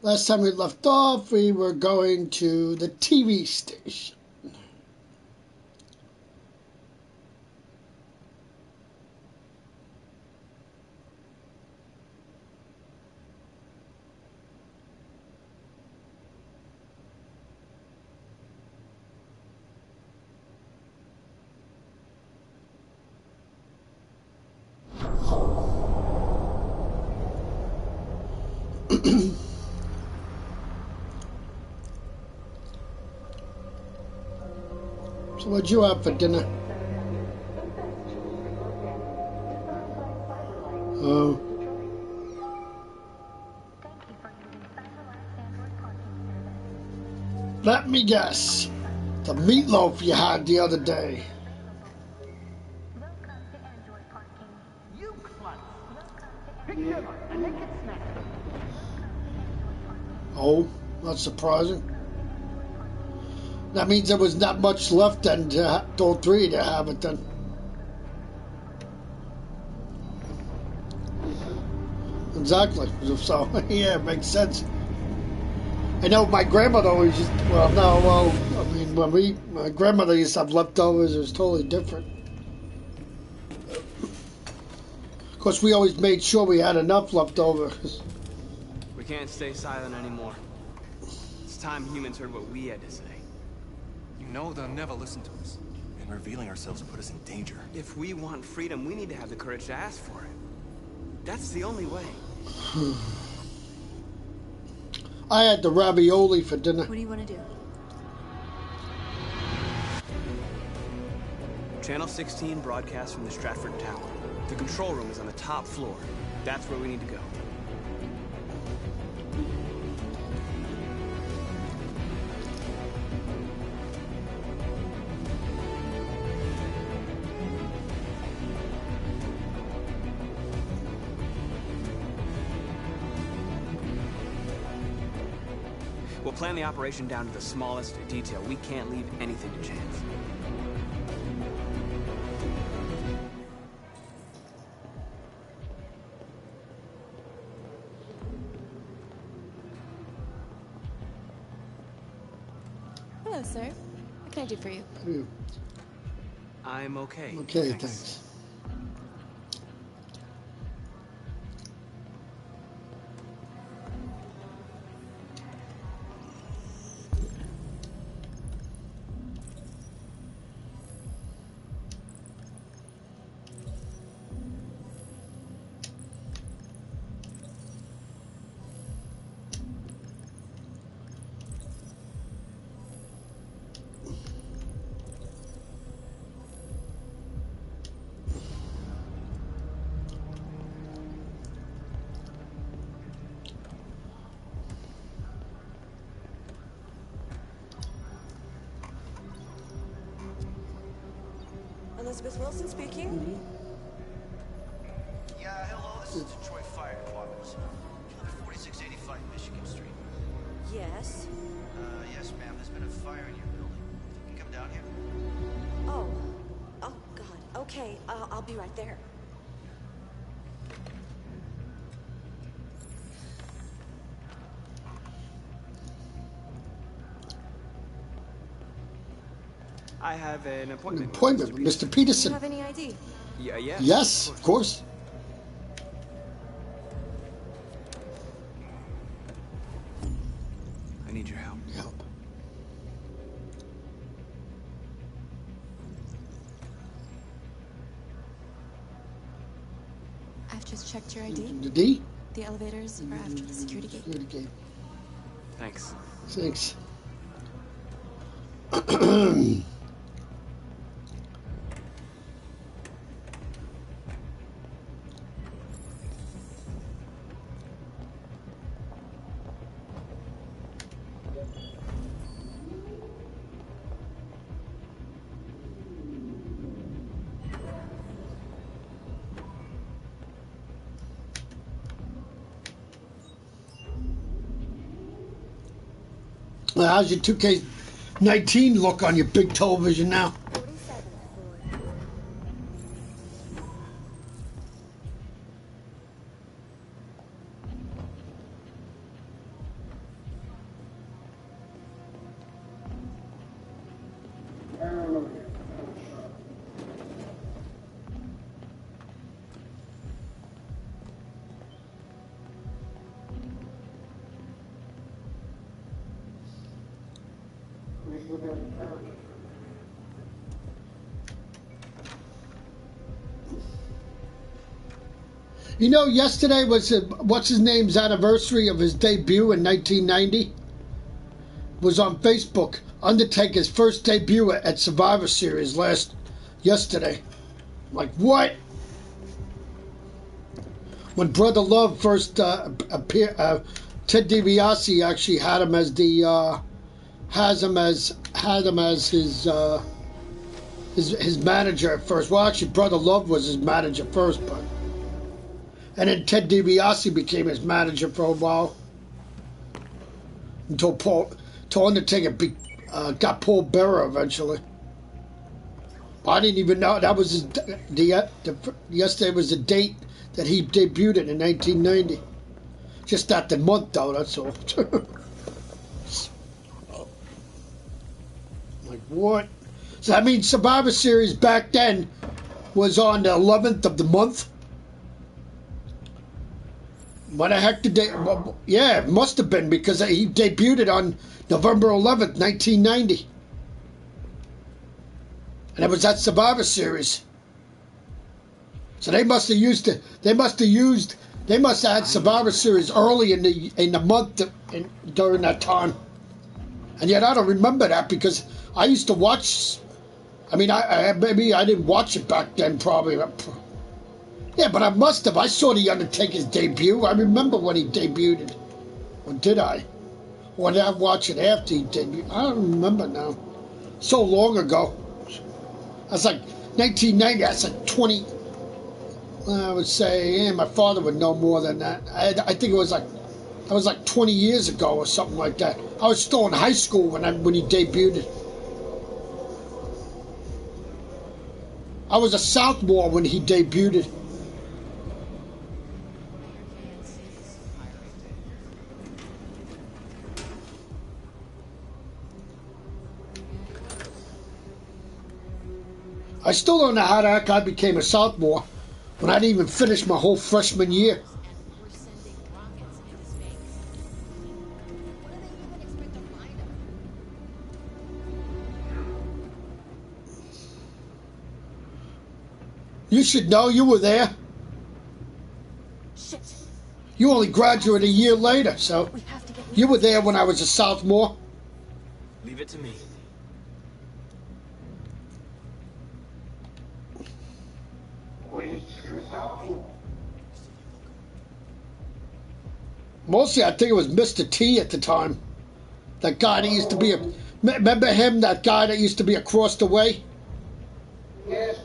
Last time we left off, we were going to the TV station. So what'd you have for dinner? Oh. Let me guess. The meatloaf you had the other day. Oh, not surprising. That means there was not much left then to all three to have it then. Exactly. So, yeah, it makes sense. I know my grandmother always used, I mean, when my grandmother used to have leftovers, it was totally different. Of course, we always made sure we had enough left over. We can't stay silent anymore. It's time humans heard what we had to say. You know they'll never listen to us. And revealing ourselves will put us in danger. If we want freedom, we need to have the courage to ask for it. That's the only way. I had the ravioli for dinner. What do you want to do? Channel 16 broadcasts from the Stratford Tower. The control room is on the top floor. That's where we need to go. We'll plan the operation down to the smallest detail. We can't leave anything to chance. Hello, sir. What can I do for you? I'm okay. Okay, thanks. Elizabeth Wilson speaking. Yeah, hello, this is Detroit Fire Department. You live at 4685 Michigan Street. Yes. Yes, ma'am, there's been a fire in your building. Can you come down here? Oh. Oh, God. Okay, I'll be right there. I have an appointment. An appointment with Mr. Do you Peterson. have any ID? Yeah, Yes, of course. I need your help. Help. I've just checked your ID. The D? The elevators are after the security gate. Security gate. Thanks. Thanks. Well, how's your 2K19 look on your big television now? 47th floor. You know, yesterday was what's his name's anniversary of his debut in 1990. Was on Facebook. Undertaker's first debut at Survivor Series yesterday. Like what? When Brother Love first appeared, Ted DiBiase actually had him as his manager at first. Well, actually, Brother Love was his manager first, but. And then Ted DiBiase became his manager for a while. Until Undertaker got Paul Bearer eventually. I didn't even know that was yesterday was the date that he debuted in 1990. Just not the month though, that's all. Like what? So I mean Survivor Series back then was on the 11th of the month. What the heck did they... Well, yeah, it must have been because he debuted on November 11th, 1990. And it was that Survivor Series. So they must have used it. They must have had Survivor Series early in the month during that time. And yet I don't remember that because I used to watch... I mean, maybe I didn't watch it back then probably. Yeah, but I must have. I saw The Undertaker's debut. I remember when he debuted. Or did I? Or did I watch it after he debuted? I don't remember now. So long ago. That's like 1990. That's like 20... I would say, yeah, my father would know more than that. I think it was like 20 years ago or something like that. I was still in high school when he debuted. I was a sophomore when he debuted. I still don't know how that guy became a sophomore when I didn't even finish my whole freshman year. You should know, you were there. Shit. You only graduated a year later, so you were there when I was a sophomore. Leave it to me. Mostly, I think it was Mr. T at the time. That guy that used to be remember him? That guy that used to be across the way? Yes.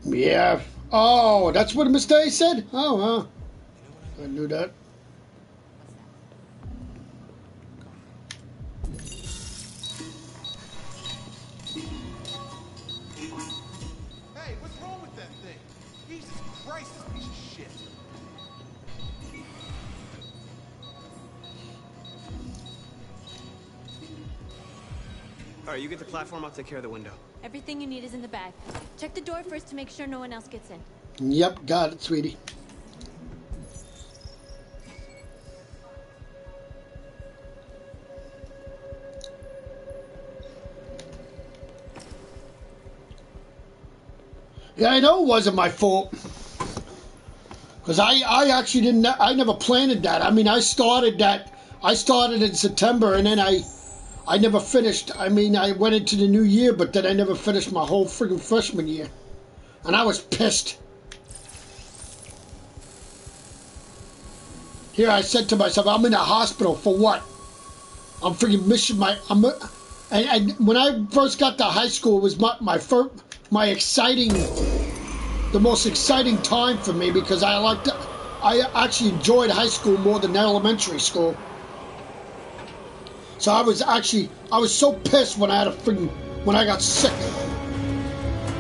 Yeah. Oh, that's what Mr. A said? Oh, I knew that. Hey, what's wrong with that thing? Jesus Christ, this piece of shit. Alright, you get the platform, I'll take care of the window. Everything you need is in the bag. Check the door first to make sure no one else gets in. Yep, got it, sweetie. Yeah, I know it wasn't my fault. Because I actually didn't, I never planned that. I mean, I started in September and then I never finished. I mean, I went into the new year, but then I never finished my whole friggin' freshman year. And I was pissed. Here I said to myself, I'm in a hospital for what? I'm freaking missing and when I first got to high school, it was my exciting, the most exciting time for me because I actually enjoyed high school more than elementary school. So I was so pissed when I got sick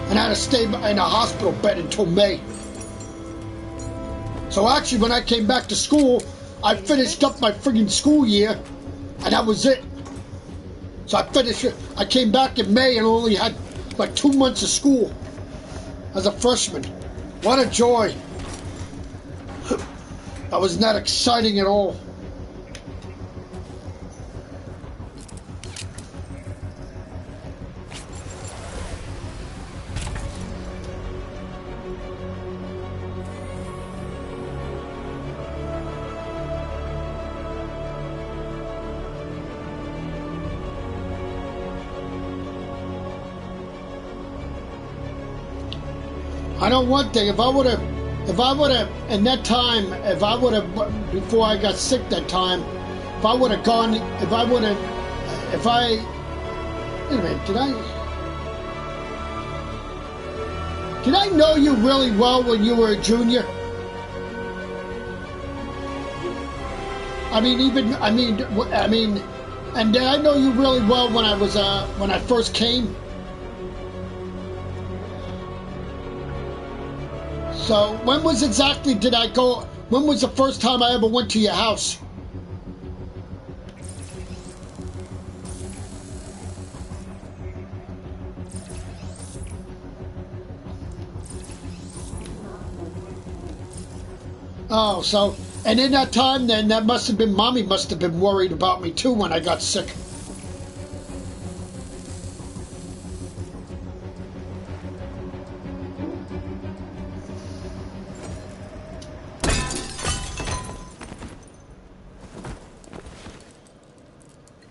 and I had to stay in a hospital bed until May. So actually when I came back to school, I finished up my friggin' school year and that was it. So I came back in May and only had like 2 months of school as a freshman. What a joy. That was not exciting at all. I know one thing, if I would have, in that time, if I would have, before I got sick that time, if I would have gone, wait a minute, did I know you really well when you were a junior? And did I know you really well when I was, when I first came? So, when was exactly did I go, when was the first time I ever went to your house? Oh, so, and in that time then, that must have been, Mommy must have been worried about me too when I got sick.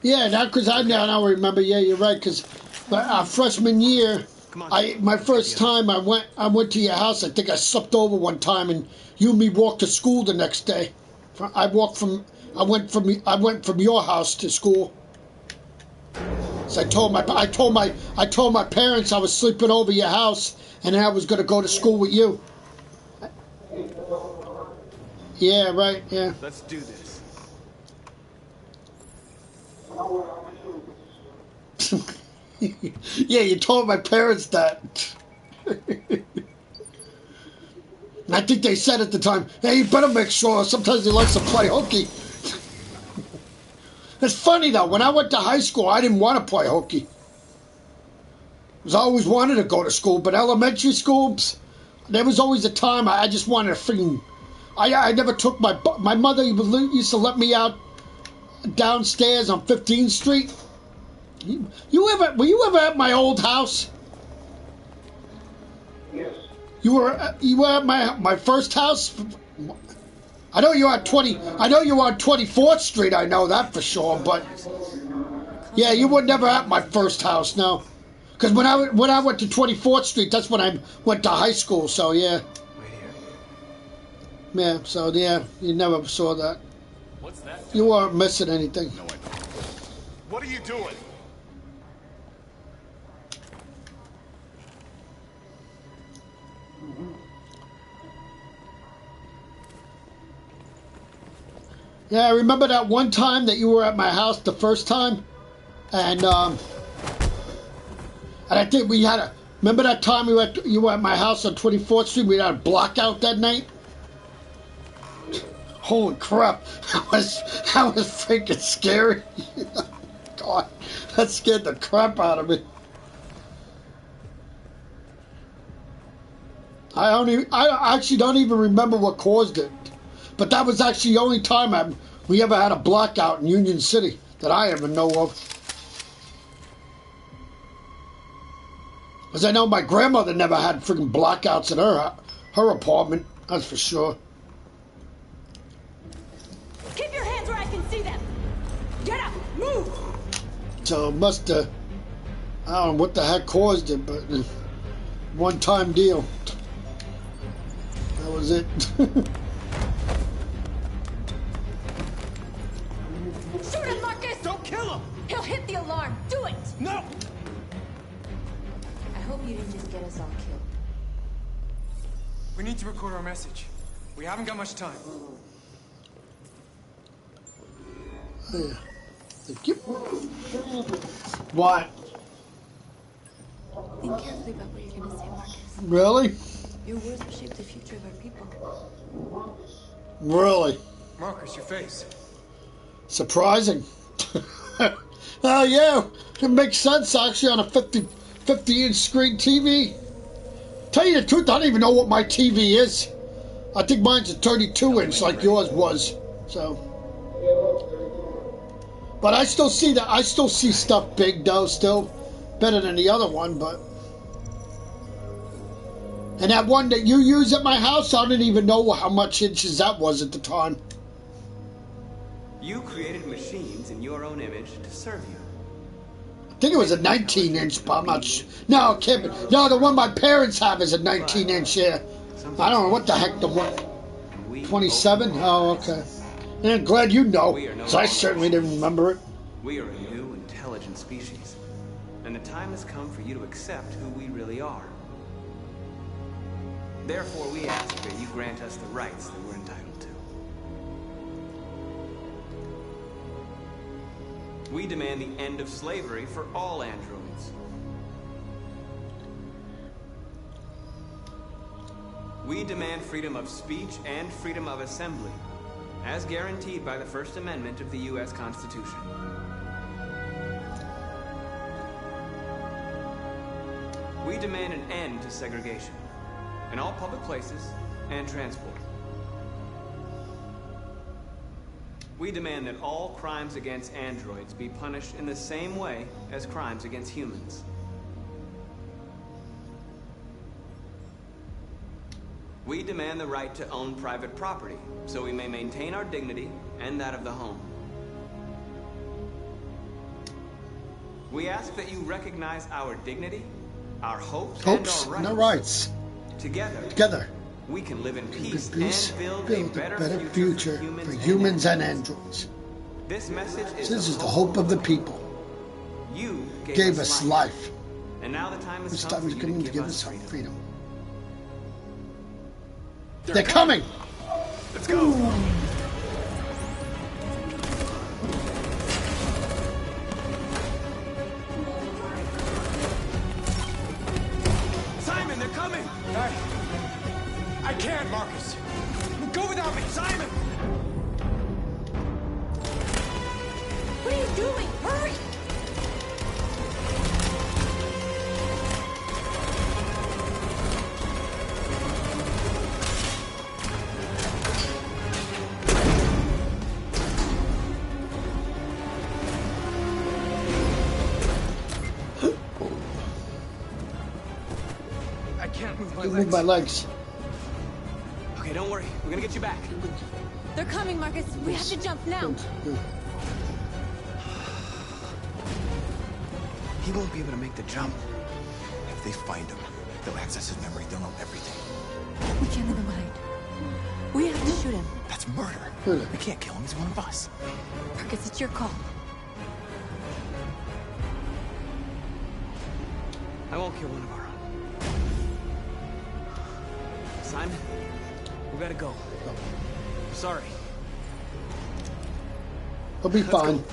Yeah, now because I now remember. Yeah, you're right. Because our freshman year, my first time I went to your house. I think I slept over one time, and you and me walked to school the next day. I went from your house to school. So I told my parents I was sleeping over your house, and I was going to go to school with you. Yeah, right. Yeah. Let's do this. Yeah, you told my parents that. And I think they said at the time, hey, you better make sure. Sometimes he likes to play hooky. It's funny, though. When I went to high school, I didn't want to play hooky. Because I always wanted to go to school. But elementary school, there was always a time I just wanted to freaking... I never took my mother used to let me out downstairs on 15th Street. Were you ever at my old house? Yes. You were at my first house. I know you were at 24th Street. I know that for sure. But yeah, you were never at my first house, no. Because when I went to 24th Street, that's when I went to high school. So yeah. Yeah. So yeah, you never saw that. What's that? You weren't missing anything. No, I don't. What are you doing? Yeah, I remember that one time that you were at my house the first time, and I think we had remember that time you were at my house on 24th Street. We had a blackout that night. Holy crap! That was freaking scary. God, that scared the crap out of me. I actually don't even remember what caused it. But that was actually the only time we ever had a blackout in Union City that I ever know of. Because I know my grandmother never had freaking blackouts in her apartment, that's for sure. Keep your hands where I can see them! Get up! Move! So it must have, I don't know what the heck caused it, but one-time deal. That was it. Shoot him, Marcus! Don't kill him! He'll hit the alarm! Do it! No! I hope you didn't just get us all killed. We need to record our message. We haven't got much time. Yeah. Thank you. What? Think carefully about what you're gonna say, Marcus. Really? Your words will shape the future of our people. Really? Marcus, your face. Surprising. Oh yeah, it makes sense actually on a 50-inch screen TV. Tell you the truth, I don't even know what my TV is. I think mine's a 32-inch like yours was. So, but I still see that. I still see stuff big though. Still better than the other one, but. And that one that you use at my house, I didn't even know how much inches that was at the time. You created machines in your own image to serve you. I think it was a 19-inch, but I'm not sure. No, Kevin. No, the one my parents have is a 19-inch, yeah. I don't know what the heck the one. 27? Oh, okay. Yeah, glad you know, because I certainly didn't remember it. We are a new, intelligent species. And the time has come for you to accept who we really are. Therefore, we ask that you grant us the rights that we're entitled to. We demand the end of slavery for all androids. We demand freedom of speech and freedom of assembly, as guaranteed by the First Amendment of the U.S. Constitution. We demand an end to segregation in all public places and transport. We demand that all crimes against androids be punished in the same way as crimes against humans. We demand the right to own private property, so we may maintain our dignity and that of the home. We ask that you recognize our dignity, our hopes, and our rights. Together, we can live in peace and build a better future for humans and androids. This message is the hope of the people. You gave us life. And now the time has come for you to give us freedom. They're coming! Let's go! Simon, they're coming! I can't, Marcus. Go without me, Simon! What are you doing? Hurry! I can't move my You legs. move my legs. Okay, don't worry. We're gonna get you back. They're coming, Marcus. We have to jump now. Good. He won't be able to make the jump. If they find him, they'll access his memory. They'll know everything. We can't leave him behind. We have to shoot him. That's murder. Really? We can't kill him. He's one of us. Marcus, it's your call. I won't kill one of our own. Simon, we gotta go. I'm sorry. He'll be fine. Go.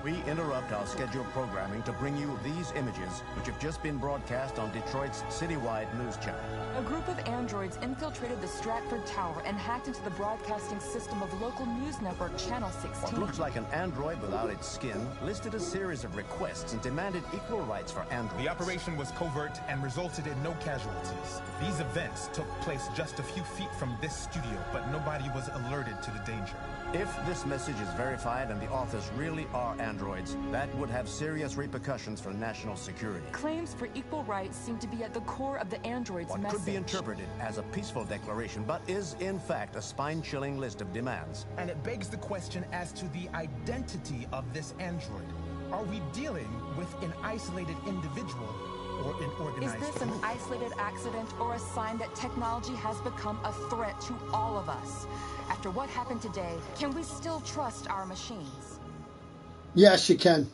We interrupt our scheduled programming to bring you these images, which have just been broadcast on Detroit's citywide news channel. A group of androids infiltrated the Stratford Tower and hacked into the broadcasting system of local news network Channel 16. What looks like an android without its skin listed a series of requests and demanded equal rights for androids. The operation was covert and resulted in no casualties. These events took place just a few feet from this studio, but nobody was alerted to the danger. If this message is verified and the authors really are androids, that would have serious repercussions for national security. Claims for equal rights seem to be at the core of the android's What message. could be interpreted as a peaceful declaration, but is in fact a spine-chilling list of demands. And it begs the question as to the identity of this android. Are we dealing with an isolated individual or an Is organized this an group? isolated accident or a sign that technology has become a threat to all of us? After what happened today, can we still trust our machines? Yes, you can.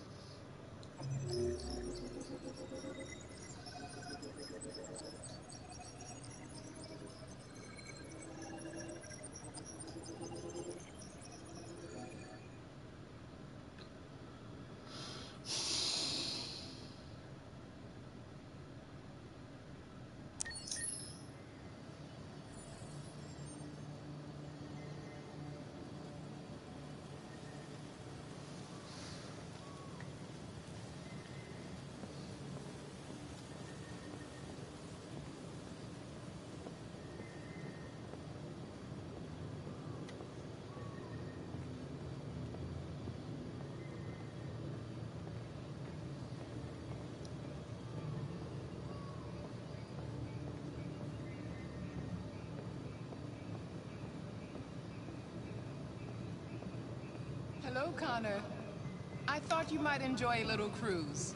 Hello, Connor. I thought you might enjoy a little cruise.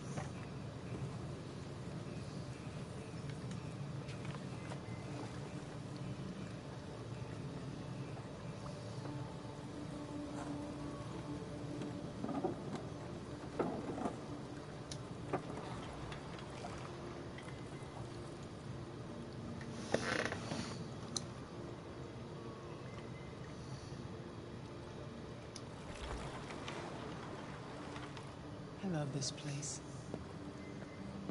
I love this place.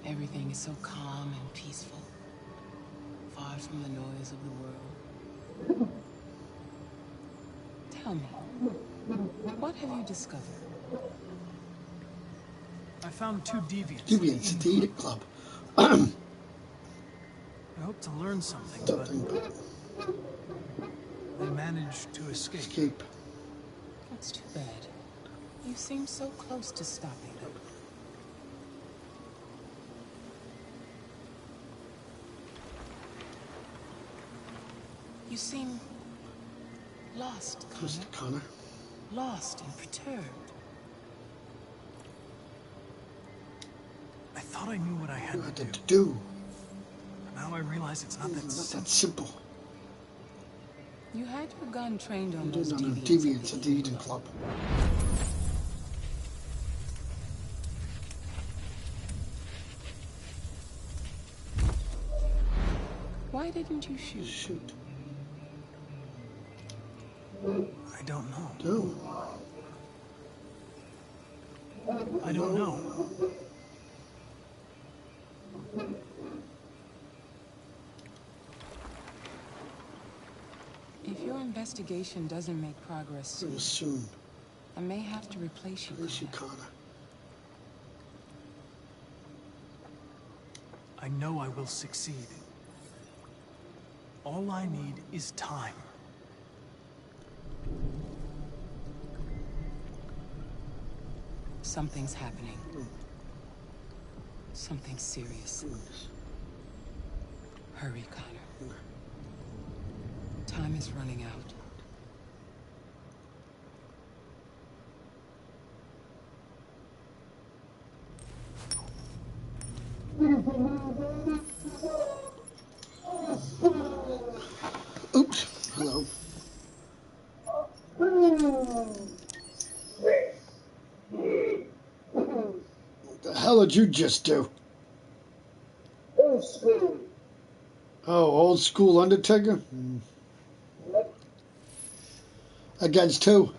Everything is so calm and peaceful, far from the noise of the world. Tell me, what have you discovered? I found 2 deviants. Deviants at the Edict Club. I hope to learn something, but they managed to escape. That's too bad. You seem so close to stopping them. You seem lost, Connor. Lost and perturbed. I thought I knew what I had to do. But now I realize it's not that simple. You had your gun trained on those deviants at the Eden Club. Why didn't you shoot? Shoot. I don't know. No. I don't know. If your investigation doesn't make progress soon, I may have to replace you, Connor. I know I will succeed. All I need is time. Something's happening. Something serious. Hurry, Connor. Time is running out. Oops. Hello. What the hell did you just do? Old school. Oh, old school Undertaker? Against who?